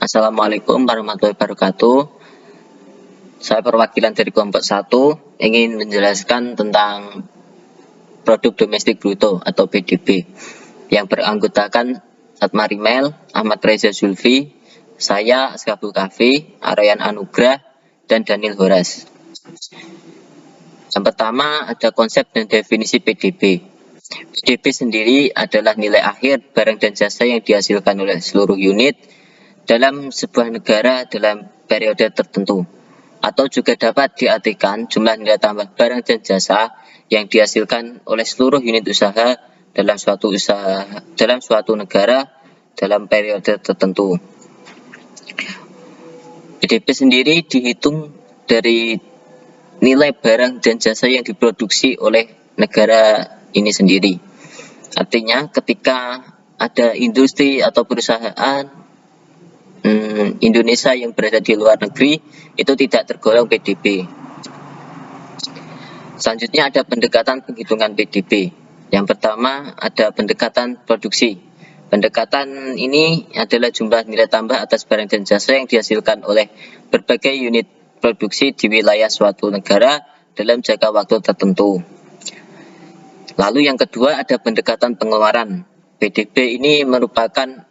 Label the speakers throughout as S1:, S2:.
S1: Assalamualaikum warahmatullahi wabarakatuh. Saya perwakilan dari kelompok 1 ingin menjelaskan tentang produk domestik bruto atau PDB yang beranggotakan Fatma Rimel, Ahmad Reza Zulfi, saya Askabul Kafi, Aryan Anugrah, dan Daniel Horas. Yang pertama ada konsep dan definisi PDB. PDB sendiri adalah nilai akhir barang dan jasa yang dihasilkan oleh seluruh unit dalam sebuah negara dalam periode tertentu, atau juga dapat diartikan jumlah nilai tambah barang dan jasa yang dihasilkan oleh seluruh unit usaha dalam suatu negara dalam periode tertentu. PDB sendiri dihitung dari nilai barang dan jasa yang diproduksi oleh negara ini sendiri. Artinya ketika ada industri atau perusahaan Indonesia yang berada di luar negeri itu tidak tergolong PDB. Selanjutnya ada pendekatan penghitungan PDB. Yang pertama ada pendekatan produksi. Pendekatan ini adalah jumlah nilai tambah atas barang dan jasa yang dihasilkan oleh berbagai unit produksi di wilayah suatu negara dalam jangka waktu tertentu. Lalu yang kedua ada pendekatan pengeluaran. PDB ini merupakan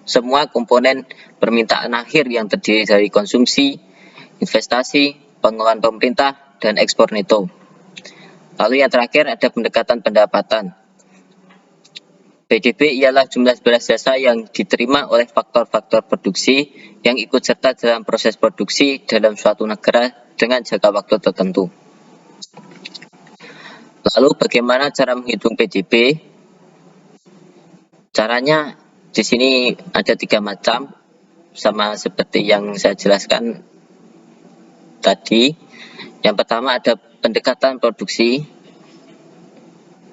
S1: semua komponen permintaan akhir yang terdiri dari konsumsi, investasi, pengeluaran pemerintah, dan ekspor neto. Lalu yang terakhir ada pendekatan pendapatan. PDB ialah jumlah barang jasa yang diterima oleh faktor-faktor produksi yang ikut serta dalam proses produksi dalam suatu negara dengan jangka waktu tertentu. Lalu bagaimana cara menghitung PDB? Caranya di sini ada 3 macam, sama seperti yang saya jelaskan tadi. Yang pertama ada pendekatan produksi,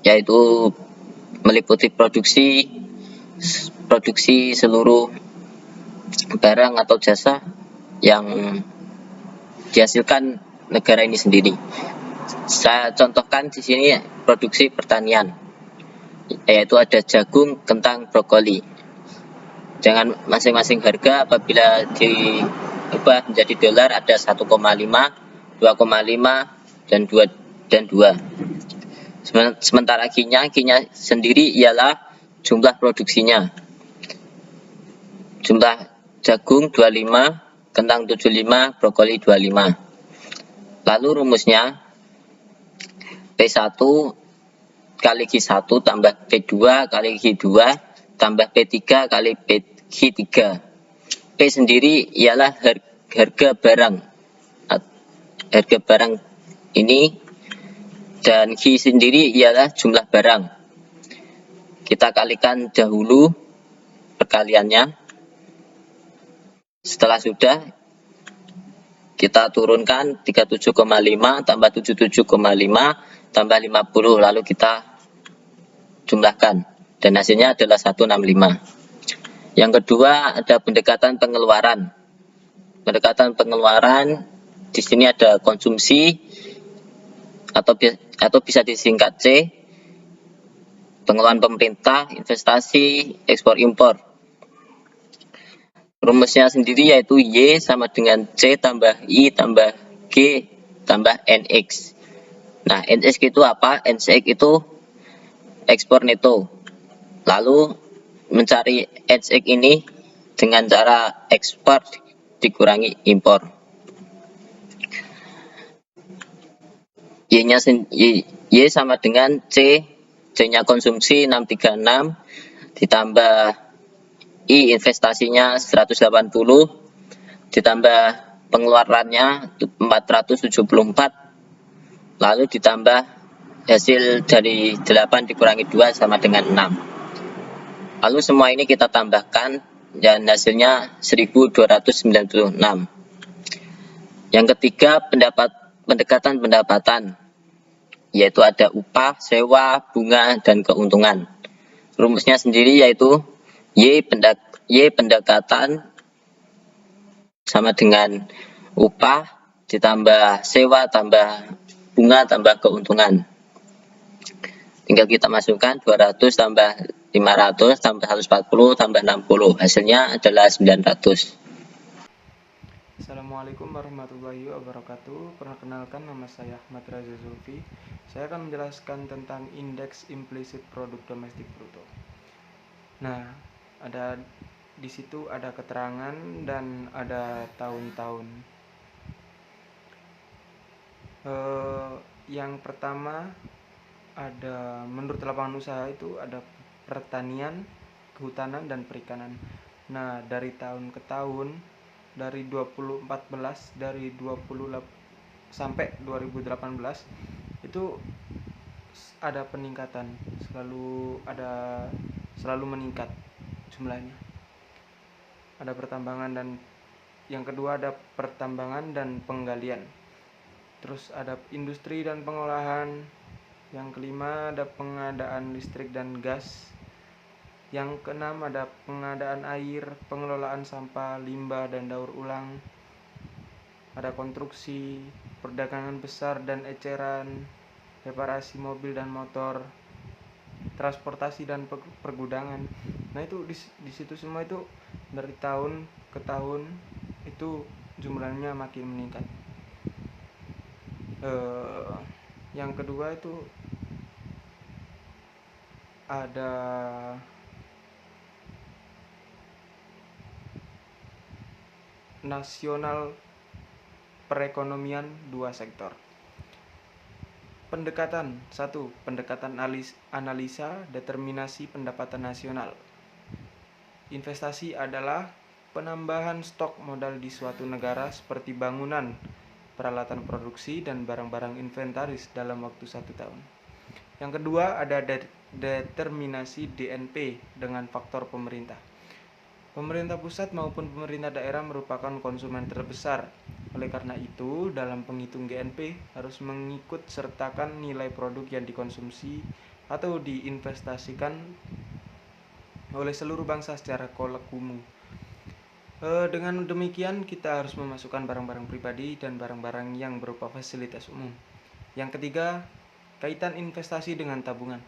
S1: yaitu meliputi produksi seluruh barang atau jasa yang dihasilkan negara ini sendiri. Saya contohkan di sini produksi pertanian, yaitu ada jagung, kentang, brokoli. Dengan masing-masing harga apabila diubah menjadi dolar ada 1,5, 2,5, dan 2. Sementara kinya sendiri ialah jumlah produksinya. Jumlah jagung 25, kentang 75, brokoli 25. Lalu rumusnya P1 kali Q1 tambah P2 kali Q2 tambah P3 kali Q3. P sendiri ialah harga barang ini, dan Q sendiri ialah jumlah barang. Kita kalikan dahulu perkaliannya. Setelah sudah, kita turunkan 37,5 tambah 77,5 tambah 50, lalu kita jumlahkan, dan hasilnya adalah 165. Yang kedua ada pendekatan pengeluaran. Pendekatan pengeluaran di sini ada konsumsi atau bisa disingkat C, pengeluaran pemerintah, investasi, ekspor impor. Rumusnya sendiri yaitu Y sama dengan C tambah I tambah G tambah NX. Nah, NX itu apa? NX itu ekspor neto. Lalu mencari NX ini dengan cara ekspor dikurangi impor. Y sama dengan C, C-nya konsumsi 636, ditambah I investasinya 180, ditambah pengeluarannya 474, lalu ditambah hasil dari 8 dikurangi 2 sama dengan 6. Lalu semua ini kita tambahkan dan hasilnya 1296. Yang ketiga pendekatan pendapatan, yaitu ada upah, sewa, bunga, dan keuntungan. Rumusnya sendiri yaitu Y pendekatan sama dengan upah ditambah sewa tambah bunga tambah keuntungan. Tinggal kita masukkan 200 tambah 500 tambah 140 tambah 60, hasilnya adalah 900.
S2: Assalamualaikum warahmatullahi wabarakatuh. Perkenalkan, nama saya Ahmad Raza Zulfi. Saya akan menjelaskan tentang indeks implisit produk domestik bruto. Nah, di situ ada keterangan dan ada tahun-tahun. Yang pertama ada menurut lapangan usaha itu ada pertanian, kehutanan dan perikanan. Nah, dari tahun ke tahun, dari 2014 dari 20 sampai 2018 itu ada peningkatan, selalu meningkat jumlahnya. Ada pertambangan dan yang kedua ada pertambangan dan penggalian. Terus ada industri dan pengolahan. Yang kelima ada pengadaan listrik dan gas. Yang keenam ada pengadaan air, pengelolaan sampah, limbah dan daur ulang. Ada konstruksi, perdagangan besar dan eceran, reparasi mobil dan motor, transportasi dan pergudangan. Nah, itu di situ semua itu dari tahun ke tahun itu jumlahnya makin meningkat. Yang kedua itu ada nasional perekonomian dua sektor. Pendekatan 1. Pendekatan analisa determinasi pendapatan nasional. Investasi adalah penambahan stok modal di suatu negara seperti bangunan, peralatan produksi, dan barang-barang inventaris dalam waktu 1 tahun. Yang kedua ada determinasi DNP dengan faktor pemerintah. Pemerintah pusat maupun pemerintah daerah merupakan konsumen terbesar. Oleh karena itu, dalam penghitung GNP harus mengikut sertakan nilai produk yang dikonsumsi atau diinvestasikan oleh seluruh bangsa secara kolektif. Dengan demikian, kita harus memasukkan barang-barang pribadi dan barang-barang yang berupa fasilitas umum. Yang ketiga, kaitan investasi dengan tabungan.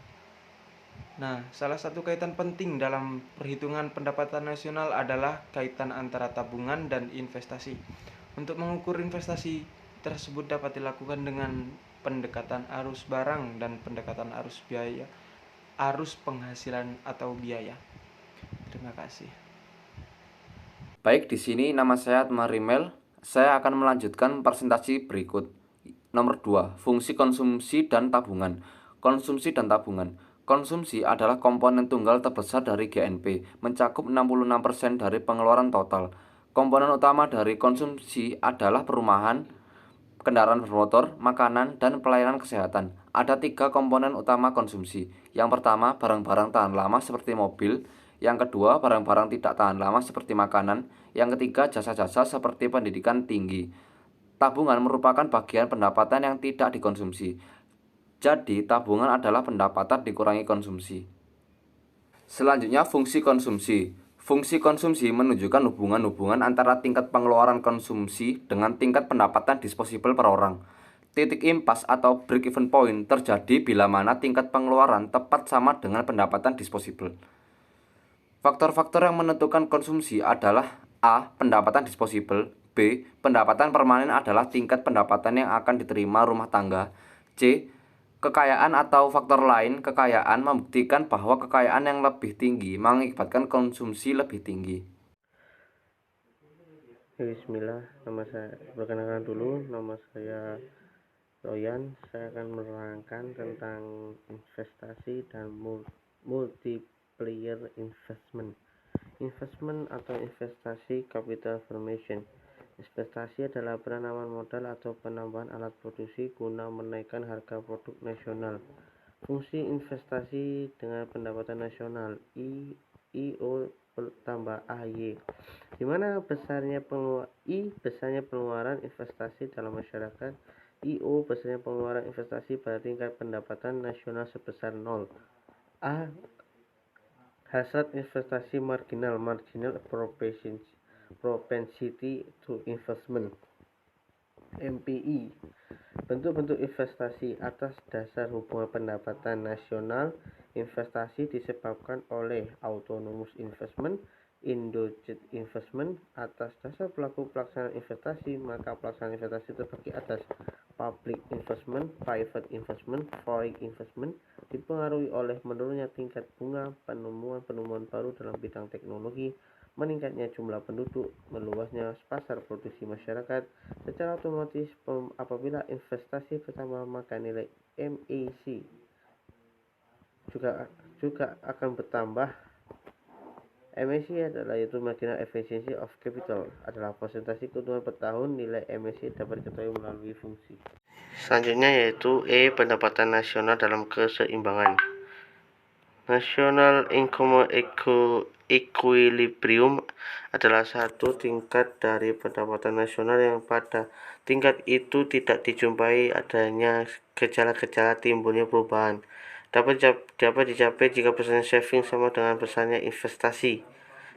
S2: Nah, salah satu kaitan penting dalam perhitungan pendapatan nasional adalah kaitan antara tabungan dan investasi. Untuk mengukur investasi tersebut dapat dilakukan dengan pendekatan arus barang dan pendekatan arus biaya, arus penghasilan atau biaya. Terima kasih.
S3: Baik, di sini nama saya Atma Rimel. Saya akan melanjutkan presentasi berikut. Nomor 2, fungsi konsumsi dan tabungan. Konsumsi dan tabungan. Konsumsi adalah komponen tunggal terbesar dari GNP, mencakup 66% dari pengeluaran total. Komponen utama dari konsumsi adalah perumahan, kendaraan bermotor, makanan, dan pelayanan kesehatan. Ada 3 komponen utama konsumsi. Yang pertama, barang-barang tahan lama seperti mobil. Yang kedua, barang-barang tidak tahan lama seperti makanan. Yang ketiga, jasa-jasa seperti pendidikan tinggi. Tabungan merupakan bagian pendapatan yang tidak dikonsumsi. Jadi, tabungan adalah pendapatan dikurangi konsumsi. Selanjutnya, fungsi konsumsi. Fungsi konsumsi menunjukkan hubungan-hubungan antara tingkat pengeluaran konsumsi dengan tingkat pendapatan disposable per orang. Titik impas atau break-even point terjadi bila mana tingkat pengeluaran tepat sama dengan pendapatan disposable. Faktor-faktor yang menentukan konsumsi adalah A. Pendapatan disposable. B. Pendapatan permanen adalah tingkat pendapatan yang akan diterima rumah tangga. C. Kekayaan atau faktor lain kekayaan membuktikan bahwa kekayaan yang lebih tinggi mengakibatkan konsumsi lebih tinggi.
S4: Bismillah, perkenalkan dulu, nama saya Royan. Saya akan menerangkan tentang investasi dan multiplier investment. Investment atau investasi capital formation. Investasi adalah penanaman modal atau penambahan alat produksi guna menaikkan harga produk nasional. Fungsi investasi dengan pendapatan nasional IO tambah AY, di mana besarnya pengeluaran investasi dalam masyarakat, IO besarnya pengeluaran investasi pada tingkat pendapatan nasional sebesar 0. A. Hasrat investasi marginal propensity to investment. MPI, bentuk-bentuk investasi atas dasar hubungan pendapatan nasional Investasi disebabkan oleh autonomous investment, endogenous investment. Atas dasar pelaku pelaksanaan investasi, maka pelaksanaan investasi terbagi atas public investment, private investment, foreign investment. Dipengaruhi oleh menurunnya tingkat bunga, penemuan baru dalam bidang teknologi, meningkatnya jumlah penduduk, meluasnya pasar produksi masyarakat. Secara otomatis apabila investasi bertambah, maka nilai MAC juga akan bertambah. MAC adalah yaitu marginal efficiency of capital, adalah persentase keuntungan per tahun. Nilai MAC dapat diketahui melalui fungsi. Selanjutnya yaitu pendapatan nasional dalam keseimbangan. National Income Equilibrium adalah satu tingkat dari pendapatan nasional yang pada tingkat itu tidak dijumpai adanya gejala-gejala timbulnya perubahan. Dapat dicapai jika persen saving sama dengan besarnya investasi.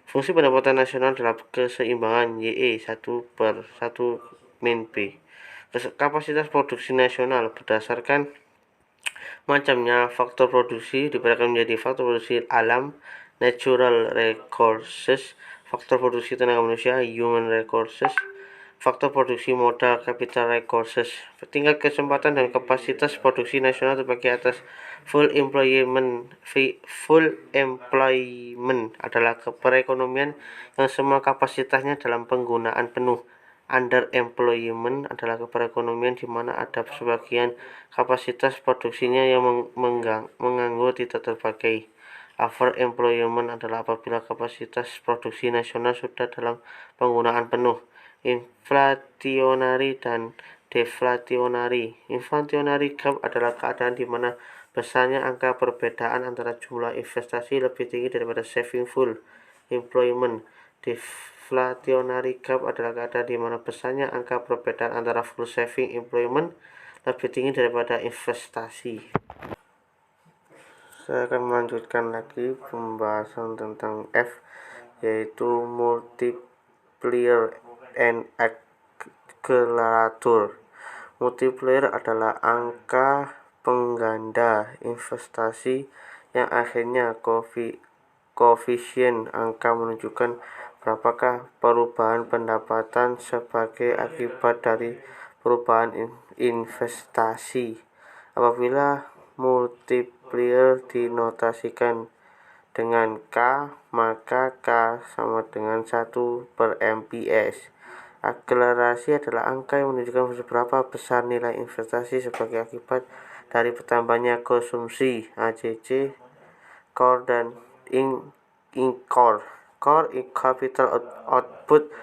S4: Fungsi pendapatan nasional dalam keseimbangan YE 1/1 min B. Kapasitas produksi nasional berdasarkan macamnya faktor produksi diberikan menjadi faktor produksi alam, natural resources, faktor produksi tenaga manusia, human resources, faktor produksi modal, capital resources. Tingkat kesempatan dan kapasitas produksi nasional terbagi atas full employment. Full employment adalah perekonomian yang semua kapasitasnya dalam penggunaan penuh. Underemployment adalah perekonomian di mana ada sebagian kapasitas produksinya yang menganggur tidak terpakai. Overemployment adalah apabila kapasitas produksi nasional sudah dalam penggunaan penuh. Inflationary dan deflationary. Inflationary gap adalah keadaan di mana besarnya angka perbedaan antara jumlah investasi lebih tinggi daripada saving. Full employment. Deflationary gap adalah keadaan di mana besarnya angka perbedaan antara full saving employment lebih tinggi daripada investasi. Saya akan melanjutkan lagi pembahasan tentang F, yaitu multiplier and accelerator. Multiplier adalah angka pengganda investasi yang akhirnya koefisien angka menunjukkan berapakah perubahan pendapatan sebagai akibat dari perubahan investasi. Apabila multiplier dinotasikan dengan K, maka K sama dengan 1/MPS. Akselerasi adalah angka yang menunjukkan seberapa besar nilai investasi sebagai akibat dari bertambahnya konsumsi. ACC, core dan core. Core capital output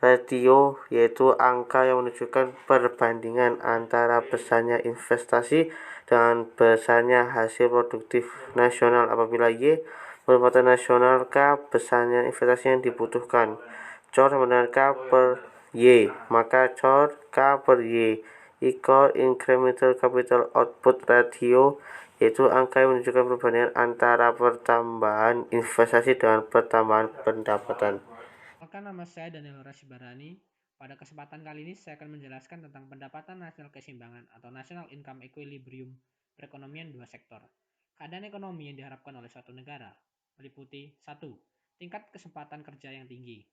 S4: ratio yaitu angka yang menunjukkan perbandingan antara besarnya investasi dengan besarnya hasil produktif nasional. Apabila Y pendapatan nasional, K besarnya investasi yang dibutuhkan. Core sama dengan K per Y, maka core K per Y equal incremental capital output ratio, yaitu angka yang menunjukkan perbandingan antara pertambahan investasi dengan pertambahan pendapatan.
S5: Perkenalkan, nama saya Daniel Rasibarani. Pada kesempatan kali ini saya akan menjelaskan tentang pendapatan nasional keseimbangan atau National Income Equilibrium perekonomian dua sektor. Keadaan ekonomi yang diharapkan oleh suatu negara meliputi 1. Tingkat kesempatan kerja yang tinggi.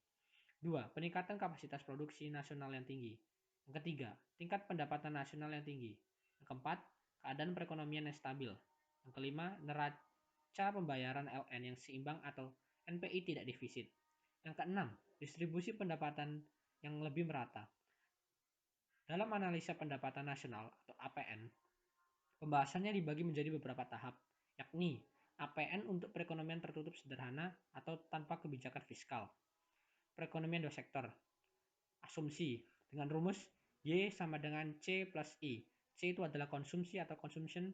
S5: 2. Peningkatan kapasitas produksi nasional yang tinggi. Yang ketiga, tingkat pendapatan nasional yang tinggi. Yang keempat, keadaan perekonomian yang stabil. Yang kelima, neraca pembayaran LN yang seimbang atau NPI tidak defisit. Yang keenam, distribusi pendapatan yang lebih merata. Dalam analisa pendapatan nasional atau APN, pembahasannya dibagi menjadi beberapa tahap, yakni APN untuk perekonomian tertutup sederhana atau tanpa kebijakan fiskal. Perekonomian dua sektor. Asumsi dengan rumus Y sama dengan C plus I. C itu adalah konsumsi atau consumption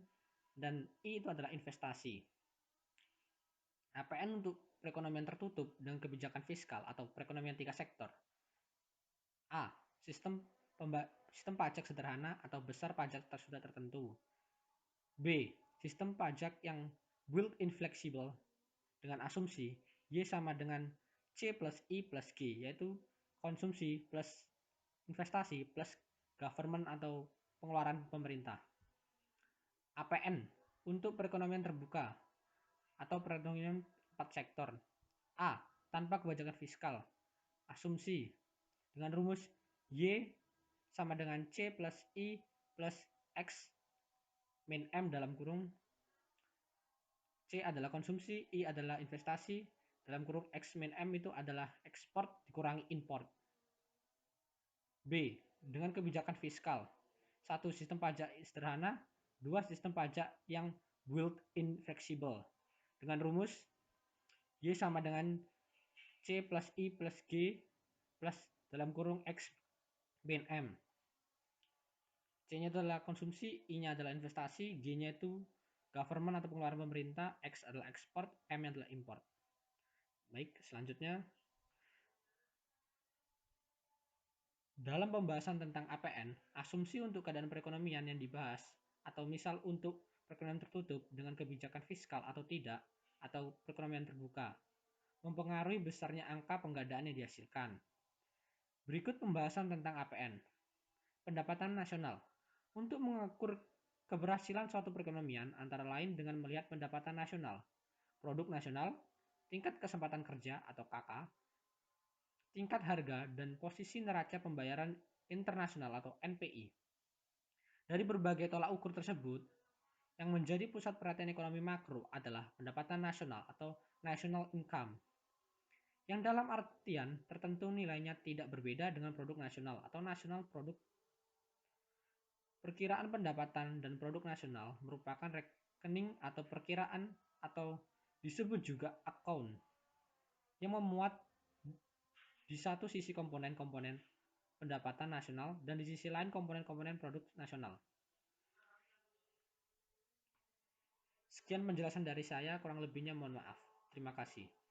S5: dan I itu adalah investasi. APN untuk perekonomian tertutup dengan kebijakan fiskal atau perekonomian tiga sektor. A. Sistem pajak sederhana atau besar pajak sudah tertentu. B. Sistem pajak yang built-in flexible dengan asumsi Y sama dengan C plus I plus G, yaitu konsumsi plus investasi plus government atau pengeluaran pemerintah. APN untuk perekonomian terbuka atau perekonomian 4 sektor. A. Tanpa kebijakan fiskal. Asumsi dengan rumus Y sama dengan C plus I plus X min M dalam kurung C adalah konsumsi, I adalah investasi, dalam kurung X min M itu adalah ekspor dikurangi import. B. Dengan kebijakan fiskal. 1. Sistem pajak sederhana. 2. Sistem pajak yang built-in fleksibel. Dengan rumus Y sama dengan C plus I plus G plus dalam kurung X min M. C-nya adalah konsumsi, I-nya adalah investasi, G-nya itu government atau pengeluaran pemerintah, X adalah ekspor, M-nya adalah import. Baik, selanjutnya dalam pembahasan tentang APN, asumsi untuk keadaan perekonomian yang dibahas atau misal untuk perekonomian tertutup dengan kebijakan fiskal atau tidak, atau perekonomian terbuka, mempengaruhi besarnya angka penggadaan yang dihasilkan. Berikut pembahasan tentang APN. Pendapatan nasional. Untuk mengukur keberhasilan suatu perekonomian antara lain dengan melihat pendapatan nasional, produk nasional, tingkat kesempatan kerja atau KK, tingkat harga, dan posisi neraca pembayaran internasional atau NPI. Dari berbagai tolak ukur tersebut, yang menjadi pusat perhatian ekonomi makro adalah pendapatan nasional atau national income, yang dalam artian tertentu nilainya tidak berbeda dengan produk nasional atau national product. Perkiraan pendapatan dan produk nasional merupakan rekening atau perkiraan atau disebut juga account yang memuat di satu sisi komponen-komponen pendapatan nasional dan di sisi lain komponen-komponen produk nasional. Sekian penjelasan dari saya, kurang lebihnya mohon maaf. Terima kasih.